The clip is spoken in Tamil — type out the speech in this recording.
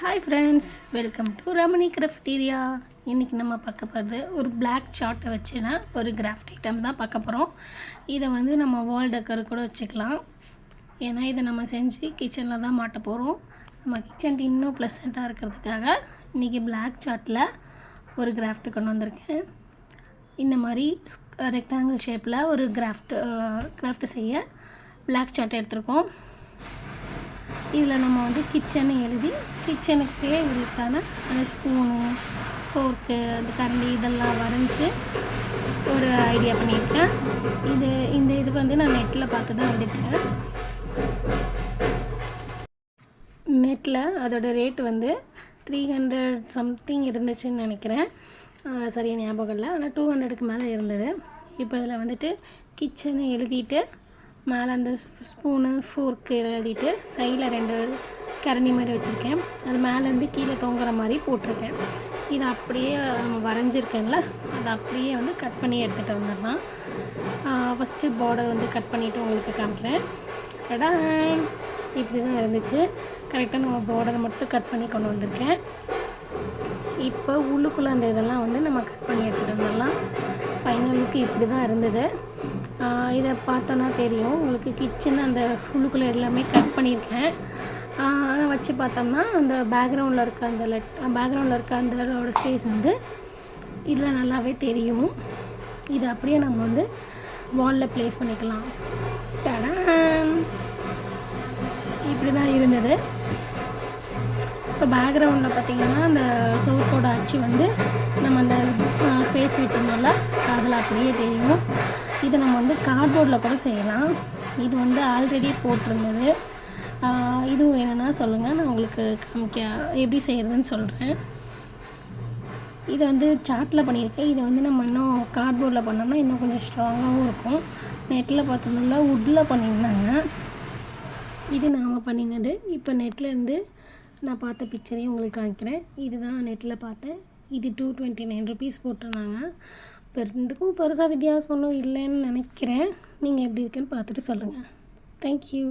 Hi friends, welcome to Ramani Crafteria. இன்றைக்கி நம்ம பார்க்க போகிறது ஒரு பிளாக் சார்ட்டை வச்சுனா ஒரு கிராஃப்ட் ஐட்டம் தான் பார்க்க போகிறோம். இதை வந்து நம்ம வால் டெக்கர் கூட வச்சுக்கலாம். ஏன்னா இதை நம்ம செஞ்சு கிச்சனில் தான் மாட்ட போகிறோம். நம்ம கிச்சன் இன்னும் ப்ளசண்ட்டாக இருக்கிறதுக்காக இன்றைக்கி பிளாக் சார்ட்டில் ஒரு கிராஃப்ட்டு கொண்டு வந்திருக்கேன். இந்த மாதிரி ரெக்டாங்கிள் ஷேப்பில் ஒரு கிராஃப்ட் செய்ய பிளாக் சார்ட் எடுத்திருக்கோம். இதில் நம்ம வந்து கிச்சனை எழுதி கிச்சனுக்கே உரித்தான அந்த ஸ்பூனு, ஃபோர்க்கு, அந்த கரண்டி இதெல்லாம் வரைஞ்சி ஒரு ஐடியா பண்ணியிருக்கேன். இது வந்து நான் நெட்டில் பார்த்து தான் எடுத்தேன். நெட்டில் அதோடய ரேட்டு வந்து 300 சம்திங் இருந்துச்சுன்னு நினைக்கிறேன். சரியாக ஞாபகம் இல்லை, ஆனால் 200க்கு மேலே இருந்தது. இப்போ இதில் வந்துட்டு கிச்சனை எழுதிட்டு மேலே அந்த ஸ்பூனு, ஃபோர்க்கு எழுதிட்டு சைடில் 2 கரண்டி மாதிரி வச்சுருக்கேன். அது மேலேருந்து கீழே தொங்குற மாதிரி போட்டிருக்கேன். இதை அப்படியே நம்ம வரைஞ்சிருக்கேன்ல, அதை அப்படியே வந்து கட் பண்ணி எடுத்துகிட்டு வந்துடலாம். ஃபஸ்ட்டு பார்டர் வந்து கட் பண்ணிவிட்டு உங்களுக்கு காமிக்கிறேன். இப்படி தான் இருந்துச்சு. கரெக்டாக நம்ம பார்டரை மட்டும் கட் பண்ணி கொண்டு வந்திருக்கேன். இப்போ உள்ளுக்குள்ளே அந்த இதெல்லாம் வந்து நம்ம கட் பண்ணி எடுத்துகிட்டு வந்துடலாம். ஃபைனல் லுக்கு இப்படி தான் இருந்தது. இதை பார்த்தோன்னா தெரியும் உங்களுக்கு, கிச்சன் அந்த உள்ளுக்குள்ளே எல்லாமே கட் பண்ணியிருக்கேன். ஆனால் வச்சு பார்த்தோம்னா அந்த பேக்ரவுண்டில் இருக்க அந்தோட ஸ்பேஸ் வந்து இதில் நல்லாவே தெரியும். இதை அப்படியே நம்ம வந்து வாலில் ப்ளேஸ் பண்ணிக்கலாம். டடான், இப்படி தான் இருந்தது. இப்போ பேக்ரவுண்டில் பார்த்திங்கன்னா அந்த சோத்தோட அச்சு வந்து நம்ம அந்த ஸ்பேஸ் விட்டுருந்தோம்ல, அதில் அப்படியே தெரியும். இதை நம்ம வந்து கார்ட்போர்டில் கூட செய்யலாம். இது வந்து ஆல்ரெடி போட்டிருந்தது. இதுவும் வேணும்னா சொல்லுங்கள், நான் உங்களுக்கு எப்படி செய்கிறதுன்னு சொல்கிறேன். இதை வந்து சார்ட்டில் பண்ணியிருக்கேன். இதை வந்து நம்ம இன்னும் கார்ட்போர்டில் பண்ணோம்னா இன்னும் கொஞ்சம் ஸ்ட்ராங்காகவும் இருக்கும். நெட்டில் பார்த்தோம்னா வுட்டில் பண்ணியிருந்தாங்க. இது நாம் பண்ணினது. இப்போ நெட்லேருந்து நான் பார்த்த பிக்சரையும் உங்களுக்கு காமிக்கிறேன். இதுதான் நெட்டில் பார்த்தேன். இது 229 rupees போட்டிருந்தாங்க. இப்போ ரெண்டுக்கும் பெருசாக வித்தியாசம் ஒன்றும் இல்லைன்னு நினைக்கிறேன். நீங்கள் எப்படி இருக்குன்னு பார்த்துட்டு சொல்லுங்கள். தேங்க்யூ.